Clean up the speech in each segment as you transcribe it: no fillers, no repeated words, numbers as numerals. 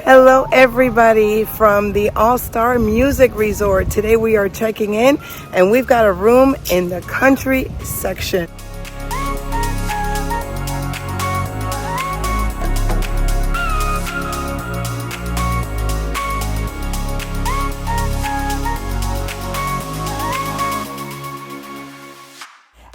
Hello everybody from the AllStar Music Resort. Today we are checking in and we've got a room in the country section.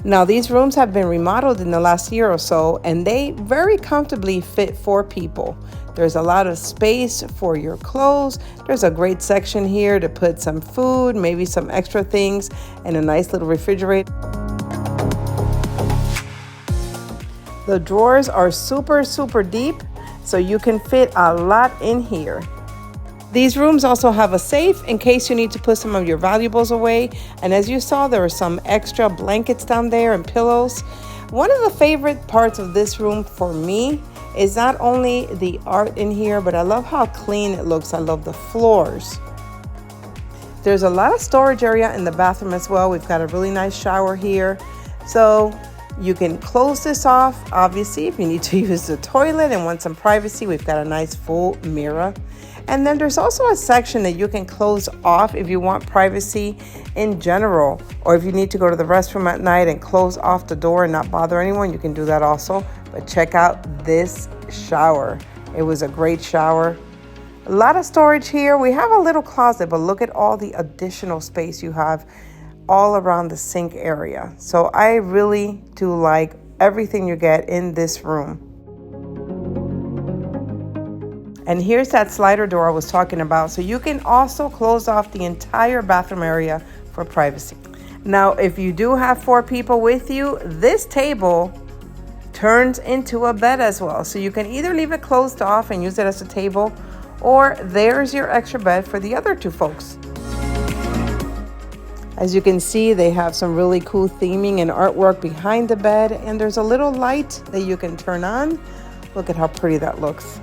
Now these rooms have been remodeled in the last year or so and they very comfortably fit 4 people. There's a lot of space for your clothes. There's a great section here to put some food, maybe some extra things, and a nice little refrigerator. The drawers are super deep, so you can fit a lot in here. These rooms also have a safe in case you need to put some of your valuables away. And as you saw, there are some extra blankets down there and pillows. One of the favorite parts of this room for me is not only the art in here, but I love how clean it looks. I love the floors. There's a lot of storage area in the bathroom as well. We've got a really nice shower here. So you can close this off, obviously, if you need to use the toilet and want some privacy. We've got a nice full mirror. And then there's also a section that you can close off if you want privacy in general, or if you need to go to the restroom at night and close off the door and not bother anyone, you can do that also. But check out this shower. It was a great shower. A lot of storage here. We have a little closet, but look at all the additional space you have all around the sink area. So I really do like everything you get in this room. And here's that slider door I was talking about. So you can also close off the entire bathroom area for privacy. Now, if you do have 4 people with you, this table turns into a bed as well. So you can either leave it closed off and use it as a table, or there's your extra bed for the other 2 folks. As you can see, they have some really cool theming and artwork behind the bed, and there's a little light that you can turn on. Look at how pretty that looks.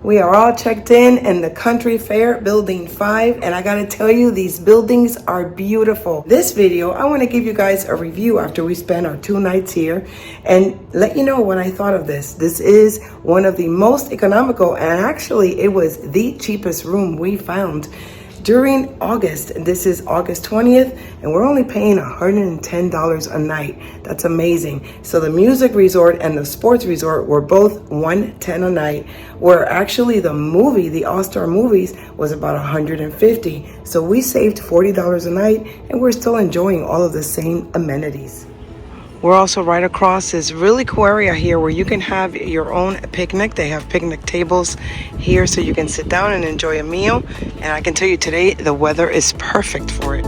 We are all checked in the Country Fair Building 5, and I gotta tell you, these buildings are beautiful. This video, I wanna give you guys a review after we spend our 2 nights here and let you know what I thought of this. This is one of the most economical, and actually it was the cheapest room we found during August. This is August 20th, and we're only paying $110 a night. That's amazing. So the music resort and the sports resort were both $110 a night, where actually the movie, the AllStar movies, was about $150. So we saved $40 a night, and we're still enjoying all of the same amenities. We're also right across this really cool area here where you can have your own picnic. They have picnic tables here so you can sit down and enjoy a meal. And I can tell you today, the weather is perfect for it.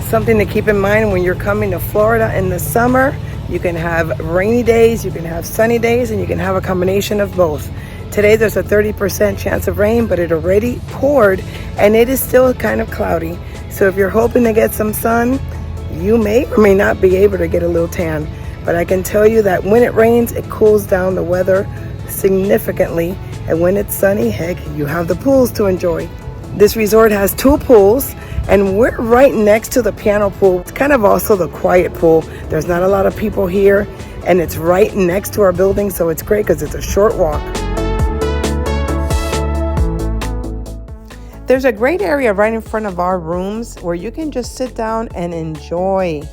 Something to keep in mind when you're coming to Florida in the summer, you can have rainy days, you can have sunny days, and you can have a combination of both. Today there's a 30% chance of rain, but it already poured and it is still kind of cloudy. So if you're hoping to get some sun, you may or may not be able to get a little tan. But I can tell you that when it rains, it cools down the weather significantly. And when it's sunny, heck, you have the pools to enjoy. This resort has 2 pools, and we're right next to the piano pool. It's kind of also the quiet pool. There's not a lot of people here, and it's right next to our building, so it's great because it's a short walk. There's a great area right in front of our rooms where you can just sit down and enjoy.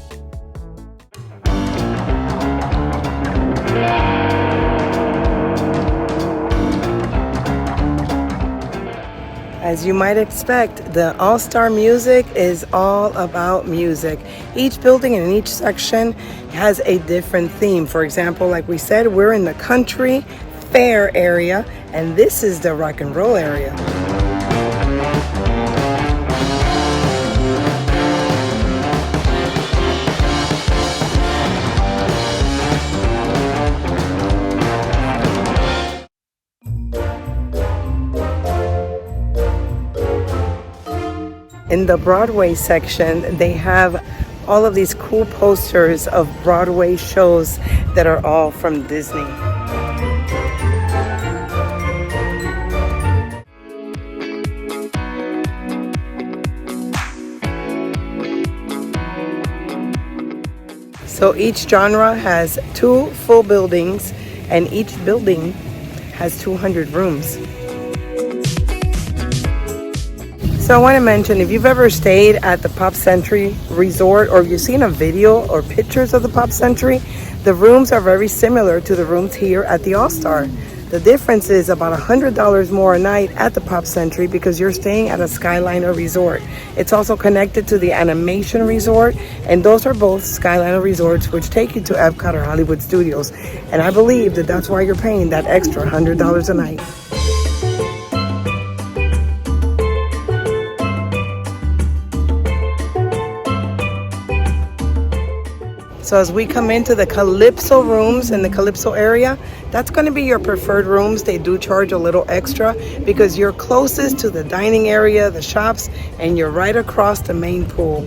As you might expect, the AllStar Music is all about music. Each building and each section has a different theme. For example, like we said, we're in the Country Fair area, and this is the rock and roll area. In the Broadway section, they have all of these cool posters of Broadway shows that are all from Disney. So each genre has 2 full buildings, and each building has 200 rooms. So I want to mention, if you've ever stayed at the Pop Century Resort, or if you've seen a video or pictures of the Pop Century, the rooms are very similar to the rooms here at the AllStar. The difference is about $100 more a night at the Pop Century because you're staying at a Skyliner resort. It's also connected to the Animation Resort, and those are both Skyliner resorts which take you to Epcot or Hollywood Studios. And I believe that that's why you're paying that extra $100 a night. So as we come into the Calypso rooms in the Calypso area, that's going to be your preferred rooms. They do charge a little extra because you're closest to the dining area, the shops, and you're right across the main pool.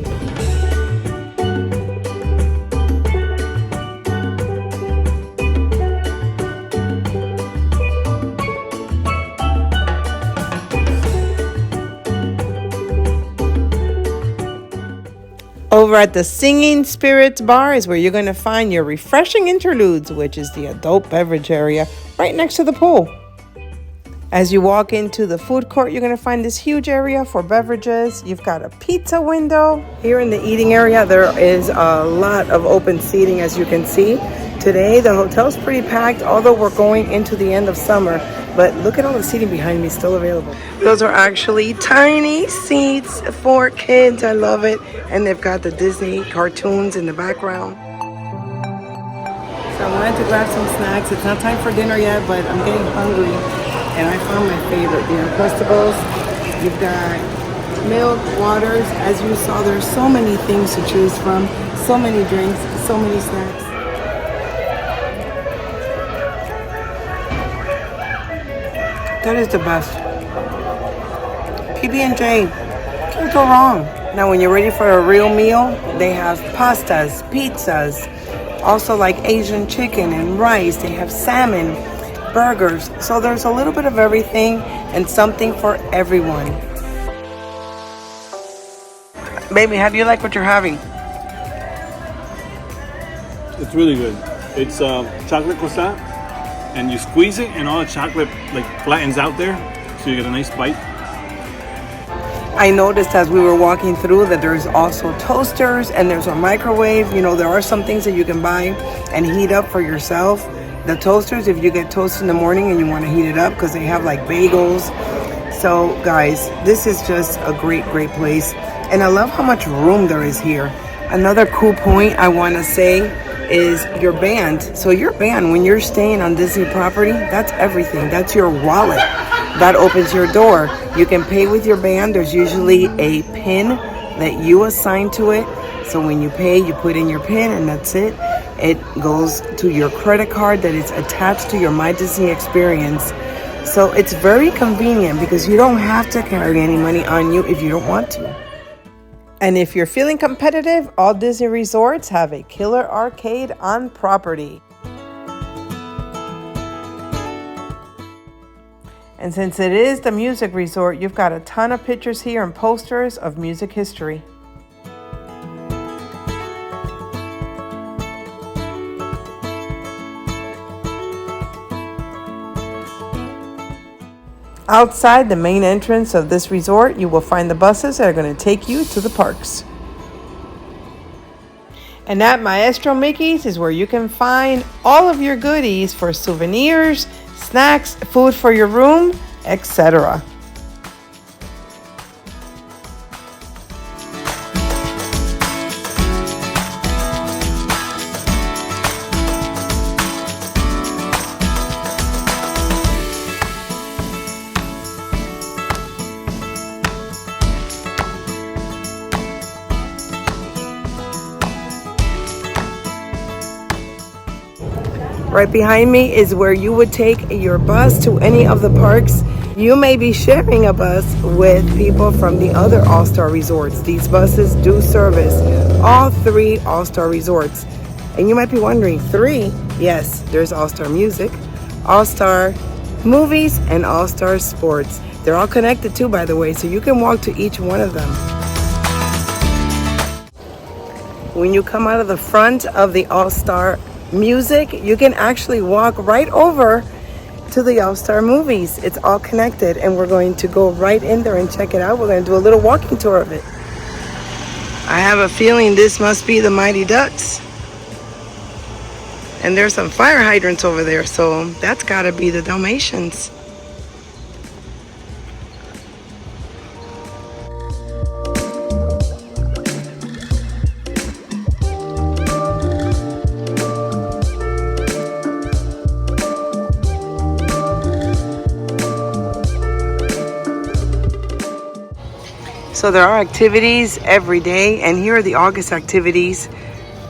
Over at the Singing Spirits Bar is where you're going to find your refreshing interludes, which is the adult beverage area right next to the pool. As you walk into the food court, you're going to find this huge area for beverages. You've got a pizza window. Here in the eating area, there is a lot of open seating, as you can see. Today, the hotel's pretty packed, although we're going into the end of summer. But look at all the seating behind me still available. Those are actually tiny seats for kids. I love it. And they've got the Disney cartoons in the background. So I wanted to grab some snacks. It's not time for dinner yet, but I'm getting hungry. And I found my favorite, the Uncrustables. You've got milk, waters. As you saw, there's so many things to choose from. So many drinks, so many snacks. That is the best. PB&J, can't go wrong. Now when you're ready for a real meal, they have pastas, pizzas, also like Asian chicken and rice. They have salmon, burgers. So there's a little bit of everything and something for everyone. Baby, how do you like what you're having? It's really good. It's chocolate croissant, and you squeeze it and all the chocolate like flattens out there, so you get a nice bite. I noticed as we were walking through that there's also toasters and there's a microwave. You know, there are some things that you can buy and heat up for yourself. The toasters, if you get toast in the morning and you want to heat it up, because they have like bagels. So guys, this is just a great place. And I love how much room there is here. Another cool point I want to say is your band. So your band, when you're staying on Disney property, that's everything. That's your wallet. That opens your door. You can pay with your band. There's usually a PIN that you assign to it. So when you pay, you put in your PIN and that's it. It goes to your credit card that is attached to your My Disney experience. So it's very convenient because you don't have to carry any money on you if you don't want to. And if you're feeling competitive, all Disney resorts have a killer arcade on property. And since it is the music resort, you've got a ton of pictures here and posters of music history. Outside the main entrance of this resort, you will find the buses that are going to take you to the parks. And at Myestro Mickey's is where you can find all of your goodies for souvenirs, snacks, food for your room, etc. Right behind me is where you would take your bus to any of the parks. You may be sharing a bus with people from the other AllStar resorts. These buses do service all 3 AllStar resorts. And you might be wondering, 3? Yes, there's AllStar Music, AllStar Movies, and AllStar Sports. They're all connected too, by the way, so you can walk to each one of them. When you come out of the front of the AllStar Music, you can actually walk right over to the AllStar movies. It's all connected, and we're going to go right in there and check it out. We're going to do a little walking tour of it. I have a feeling this must be the Mighty Ducks. And there's some fire hydrants over there, so that's got to be the Dalmatians. So there are activities every day, and here are the August activities.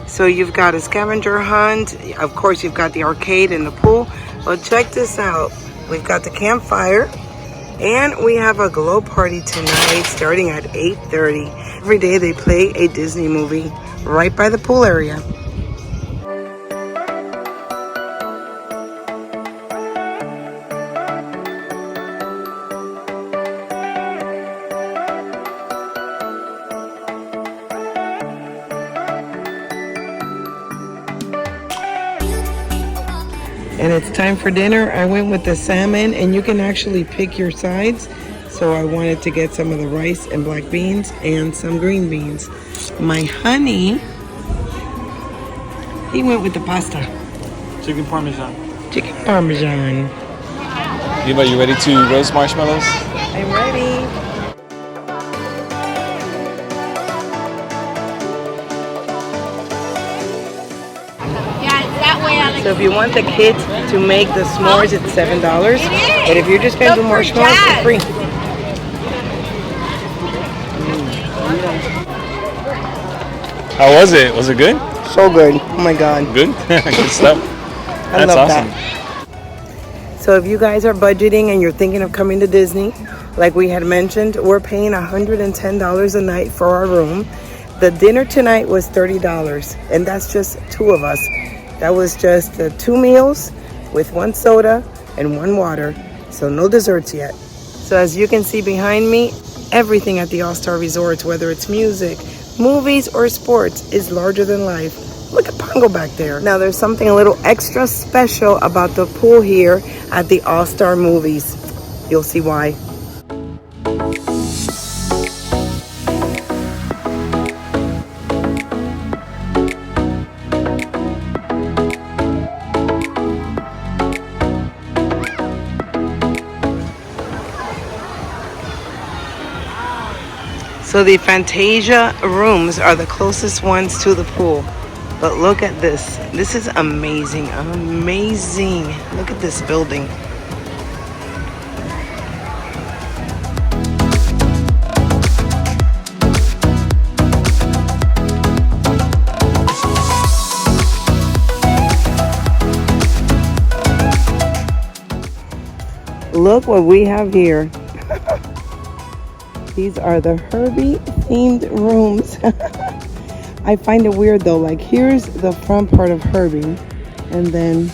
So you've got a scavenger hunt, of course you've got the arcade and the pool. Well, check this out. We've got the campfire, and we have a glow party tonight starting at 8:30. Every day they play a Disney movie right by the pool area. And it's time for dinner. I went with the salmon, and you can actually pick your sides. So I wanted to get some of the rice and black beans and some green beans. My honey, he went with the pasta. Chicken parmesan. Chicken parmesan. Eva, you ready to roast marshmallows? I'm ready. So if you want the kids to make the s'mores, it's $7. But if you're just going to do marshmallows, it's free. How was it? Was it good? So good. Oh my God. Good? Good stuff. I That's love awesome. that. So if you guys are budgeting and you're thinking of coming to Disney, like we had mentioned, we're paying $110 a night for our room. The dinner tonight was $30, and that's just two of us. That was just 2 meals with 1 soda and 1 water, so no desserts yet. So as you can see behind me, everything at the AllStar Resorts, whether it's music, movies, or sports, is larger than life. Look at Pongo back there. Now there's something a little extra special about the pool here at the AllStar movies. You'll see why. So the Fantasia rooms are the closest ones to the pool. But look at this. This is amazing. Amazing. Look at this building. Look what we have here. These are the Herbie themed rooms. I find it weird though, like here's the front part of Herbie, and then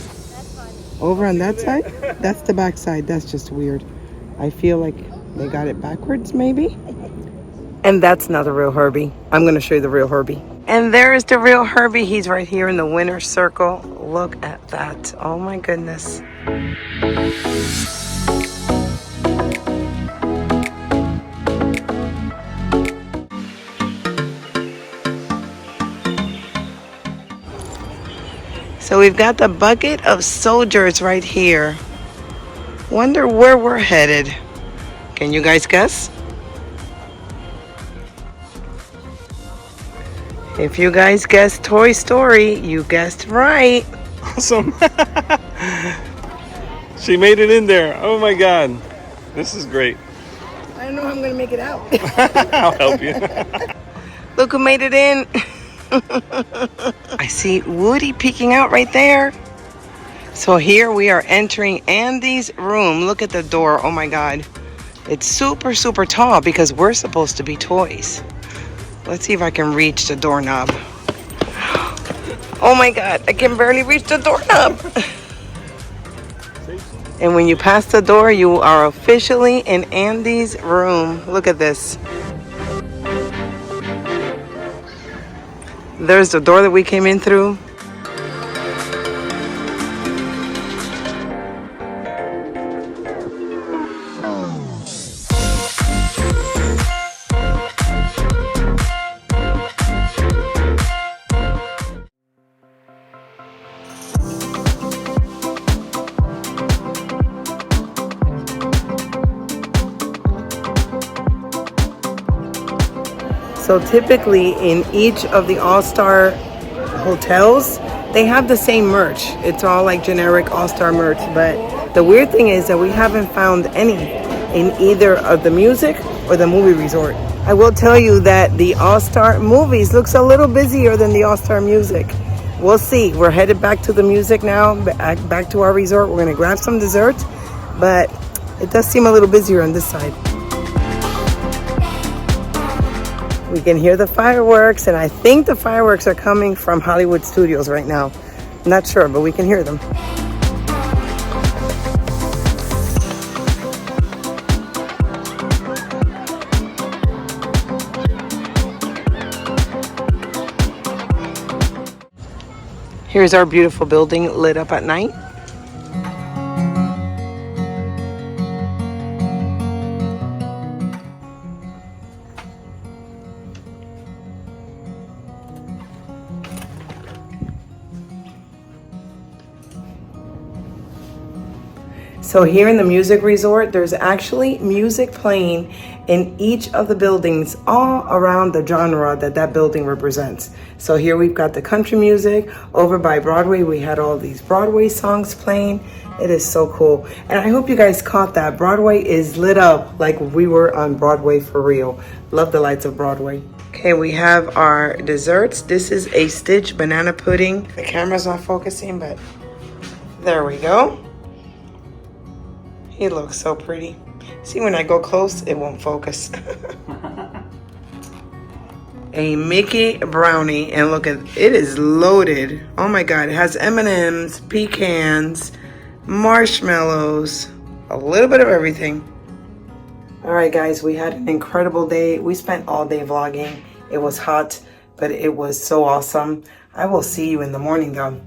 over on that side, that's the back side. That's just weird. I feel like they got it backwards maybe. And that's not the real Herbie. I'm gonna show you the real Herbie. And there is the real Herbie. He's right here in the winner's circle. Look at that. Oh my goodness. So we've got the bucket of soldiers right here. Wonder where we're headed. Can you guys guess? If you guys guessed Toy Story, you guessed right. Awesome. She made it in there. Oh my God. This is great. I don't know how I'm gonna make it out. I'll help you. Look who made it in. I see Woody peeking out right there. So here we are entering Andy's room. Look at the door. Oh my God. It's super, super tall because we're supposed to be toys. Let's see if I can reach the doorknob. Oh my God, I can barely reach the doorknob. And when you pass the door, you are officially in Andy's room. Look at this. There's the door that we came in through. So typically in each of the AllStar hotels, they have the same merch. It's all like generic AllStar merch. But the weird thing is that we haven't found any in either of the music or the movie resort. I will tell you that the AllStar movies looks a little busier than the AllStar music. We'll see. We're headed back to the music now, back to our resort. We're gonna grab some dessert, but it does seem a little busier on this side. We can hear the fireworks, and I think the fireworks are coming from Hollywood Studios right now. I'm not sure, but we can hear them. Here's our beautiful building lit up at night. So here in the music resort, there's actually music playing in each of the buildings all around the genre that building represents. So here we've got the country music. Over by Broadway, we had all these Broadway songs playing. It is so cool. And I hope you guys caught that. Broadway is lit up like we were on Broadway for real. Love the lights of Broadway. Okay, we have our desserts. This is a Stitch banana pudding. The camera's not focusing, but there we go. He looks so pretty. See, when I go close, it won't focus. A Mickey brownie, and look at it, is loaded. Oh my God, it has M&Ms, pecans, marshmallows, a little bit of everything. All right, guys, we had an incredible day. We spent all day vlogging. It was hot, but it was so awesome. I will see you in the morning, though.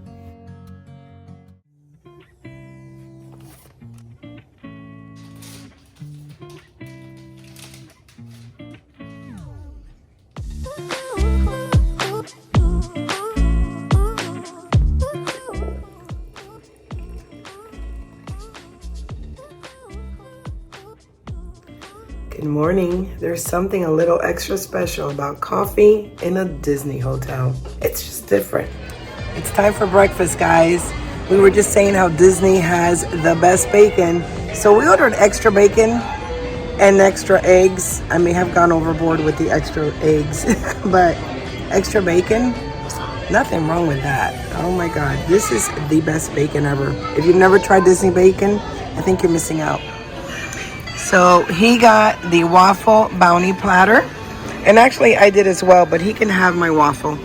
Good morning. There's something a little extra special about coffee in a Disney hotel. It's just different. It's time for breakfast, guys. We were just saying how Disney has the best bacon. So we ordered extra bacon and extra eggs. I may have gone overboard with the extra eggs, but extra bacon, nothing wrong with that. Oh my God, this is the best bacon ever. If you've never tried Disney bacon, I think you're missing out. So he got the Waffle Bounty platter. And actually I did as well, but he can have my waffle.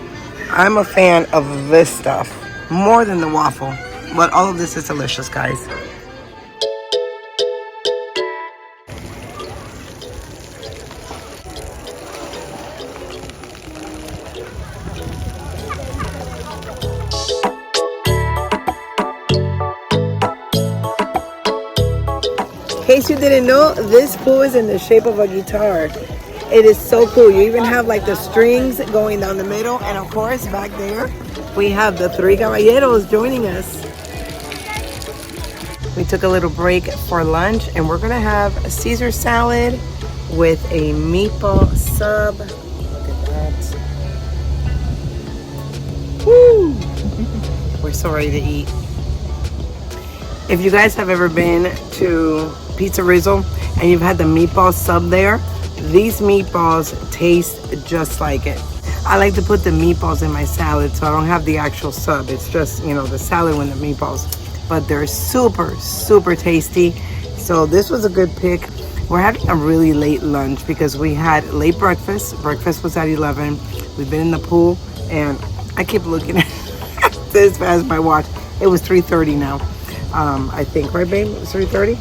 I'm a fan of this stuff more than the waffle. But all of this is delicious, guys. In case you didn't know, this pool is in the shape of a guitar. It is so cool. You even have like the strings going down the middle, and of course back there we have the three caballeros joining us. We took a little break for lunch, and we're gonna have a Caesar salad with a meatball sub. Look at that. Woo! We're so ready to eat. If you guys have ever been to Pizza Rizzo and you've had the meatball sub there, these meatballs taste just like it. I like to put the meatballs in my salad, so I don't have the actual sub. It's just, you know, the salad with the meatballs. But they're super, super tasty. So this was a good pick. We're having a really late lunch because we had late breakfast. Breakfast was at 11. We've been in the pool, and I keep looking at this as my watch. It was 3:30 now. I think, right, babe? It was 3:30.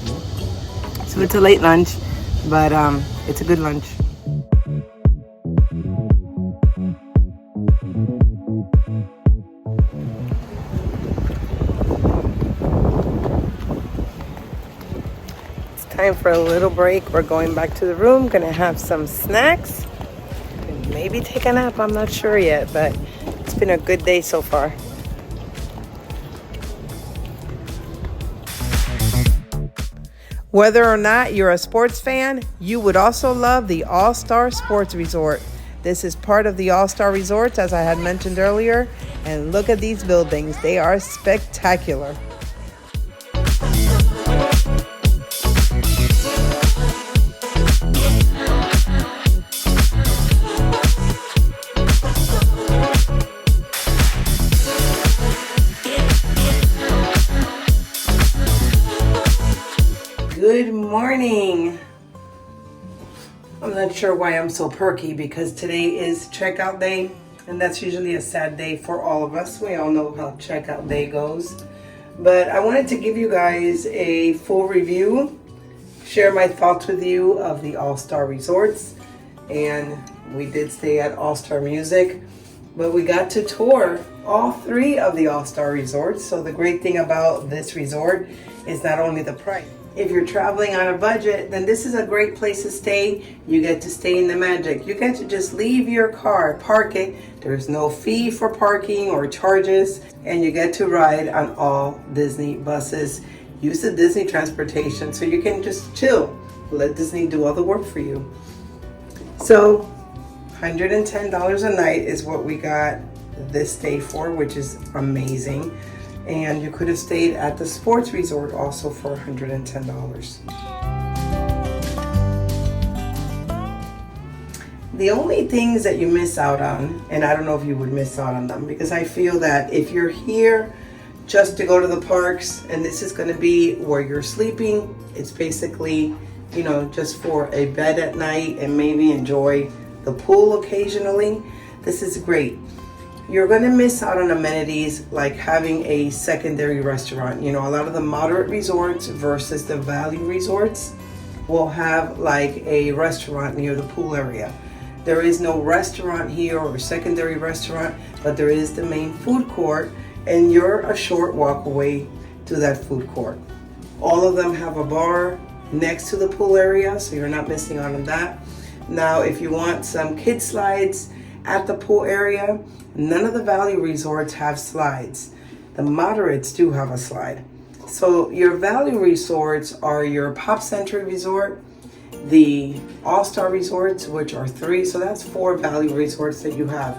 So it's a late lunch, but it's a good lunch. time for a little break. We're going back to the room, gonna have some snacks, and maybe take a nap. I'm not sure yet, but it's been a good day so far. Whether or not you're a sports fan, you would also love the AllStar Sports Resort. This is part of the AllStar Resorts, as I had mentioned earlier, and look at these buildings. They are spectacular. Good morning. I'm not sure why I'm so perky because today is checkout day, and that's usually a sad day for all of us. We all know how checkout day goes. But I wanted to give you guys a full review, share my thoughts with you of the AllStar Resorts. And we did stay at AllStar Music, but we got to tour all 3 of the AllStar Resorts. So the great thing about this resort is not only the price. If you're traveling on a budget, then this is a great place to stay. You get to stay in the magic. You get to just leave your car, park it. There's no fee for parking or charges, and you get to ride on all Disney buses. Use the Disney transportation so you can just chill. Let Disney do all the work for you. So $110 a night is what we got this stay for, which is amazing. And you could have stayed at the sports resort also for $110. The only things that you miss out on, and I don't know if you would miss out on them, because I feel that if you're here just to go to the parks and this is going to be where you're sleeping, it's basically, you know, just for a bed at night and maybe enjoy the pool occasionally, this is great. You're going to miss out on amenities like having a secondary restaurant. You know, a lot of the moderate resorts versus the value resorts will have like a restaurant near the pool area. There is no restaurant here or secondary restaurant, but there is the main food court, and you're a short walk away to that food court. All of them have a bar next to the pool area, so you're not missing out on that. Now, if you want some kid slides at the pool area, none of the value resorts have slides. The moderates do have a slide. So your value resorts are your Pop Century Resort, the AllStar Resorts, which are 3, so that's 4 value resorts that you have.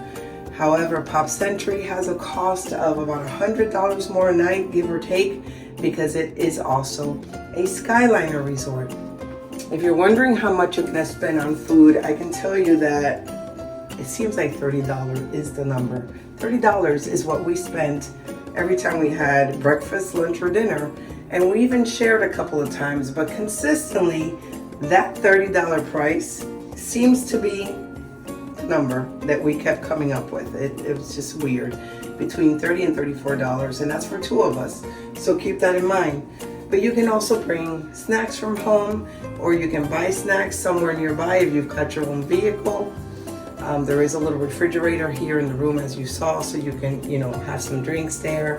However, Pop Century has a cost of about $100 more a night, give or take, because it is also a Skyliner resort. If you're wondering how much you're gonna spend on food, I can tell you that it seems like $30 is the number. $30 is what we spent every time we had breakfast, lunch, or dinner. And we even shared a couple of times, but consistently, that $30 price seems to be the number that we kept coming up with. It was just weird. Between $30 and $34, and that's for 2 of us. So keep that in mind. But you can also bring snacks from home, or you can buy snacks somewhere nearby if you've got your own vehicle. There is a little refrigerator here in the room, as you saw, so you can, you know, have some drinks there.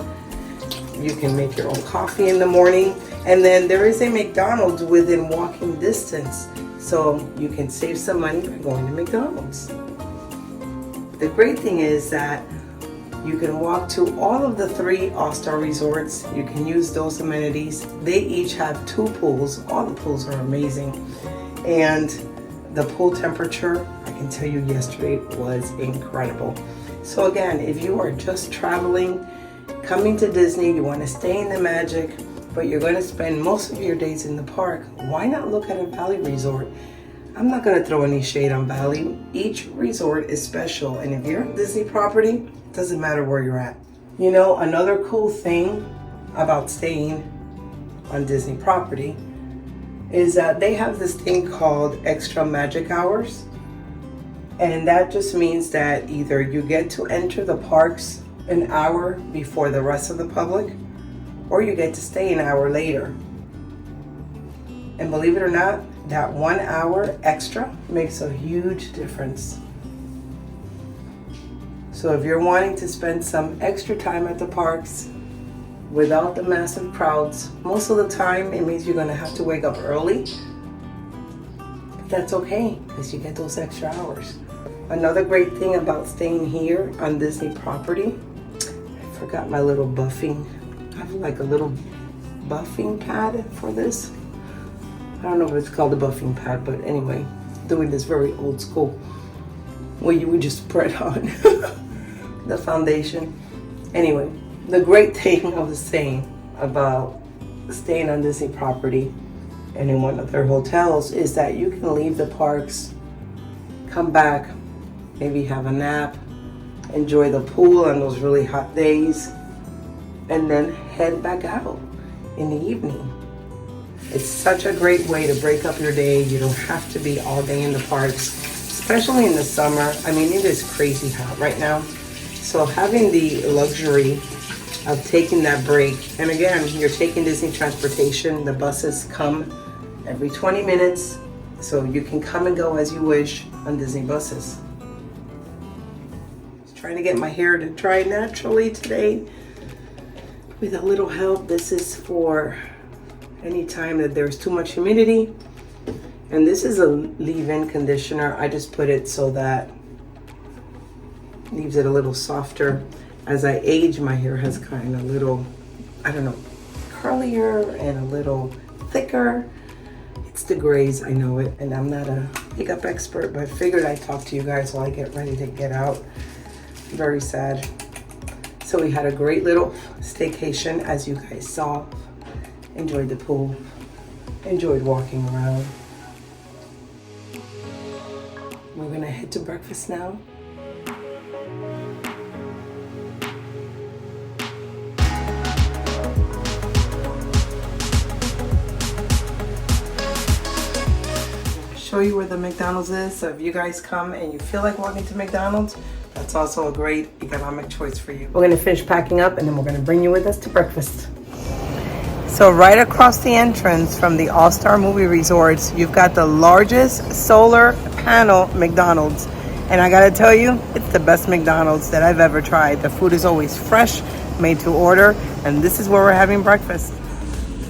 You can make your own coffee in the morning. And then there is a McDonald's within walking distance, so you can save some money by going to McDonald's. The great thing is that you can walk to all of the 3 AllStar Resorts. You can use those amenities. They each have 2 pools. All the pools are amazing. And the pool temperature, I can tell you yesterday, was incredible. So again, if you are just traveling, coming to Disney, you want to stay in the magic, but you're going to spend most of your days in the park, why not look at a Valley resort? I'm not going to throw any shade on Valley. Each resort is special, and if you're on Disney property, it doesn't matter where you're at. You know, another cool thing about staying on Disney property is that they have this thing called extra magic hours. And that just means that either you get to enter the parks an hour before the rest of the public, or you get to stay an hour later. And believe it or not, that 1 hour extra makes a huge difference. So if you're wanting to spend some extra time at the parks, without the massive crowds. Most of the time, it means you're gonna have to wake up early. But that's okay, because you get those extra hours. Another great thing about staying here on Disney property, I forgot my little buffing. I have like a little buffing pad for this. I don't know if it's called a buffing pad, but anyway, doing this very old school, where you would just spread on the foundation. Anyway, the great thing I was saying about staying on Disney property and in one of their hotels is that you can leave the parks, come back, maybe have a nap, enjoy the pool on those really hot days, and then head back out in the evening. It's such a great way to break up your day. You don't have to be all day in the parks, especially in the summer. I mean, it is crazy hot right now. So having the luxury of taking that break, and again, you're taking Disney transportation. The buses come every 20 minutes, so you can come and go as you wish on Disney buses. Just trying to get my hair to dry naturally today with a little help. This is for any time that there's too much humidity. And this is a leave-in conditioner. I just put it so that leaves it a little softer. As I age, my hair has kind of a little, I don't know, curlier and a little thicker. It's the grays, I know it, and I'm not a makeup expert, but I figured I'd talk to you guys while I get ready to get out. Very sad. So we had a great little staycation, as you guys saw. Enjoyed the pool, enjoyed walking around. We're gonna head to breakfast now. Show you where the McDonald's is, so if you guys come and you feel like walking to McDonald's, that's also a great economic choice for you. We're gonna finish packing up and then we're gonna bring you with us to breakfast. So right across the entrance from the AllStar Movie Resorts, you've got the largest solar panel McDonald's. And I gotta tell you, it's the best McDonald's that I've ever tried. The food is always fresh, made to order, and this is where we're having breakfast.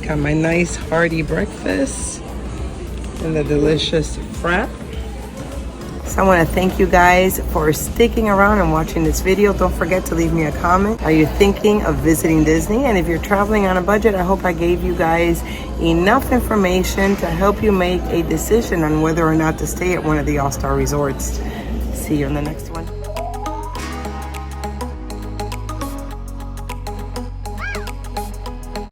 Got my nice hearty breakfast and the delicious frap. So I want to thank you guys for sticking around and watching this video. Don't forget to leave me a comment. Are you thinking of visiting Disney? And if you're traveling on a budget, I hope I gave you guys enough information to help you make a decision on whether or not to stay at one of the AllStar resorts. See you in the next one.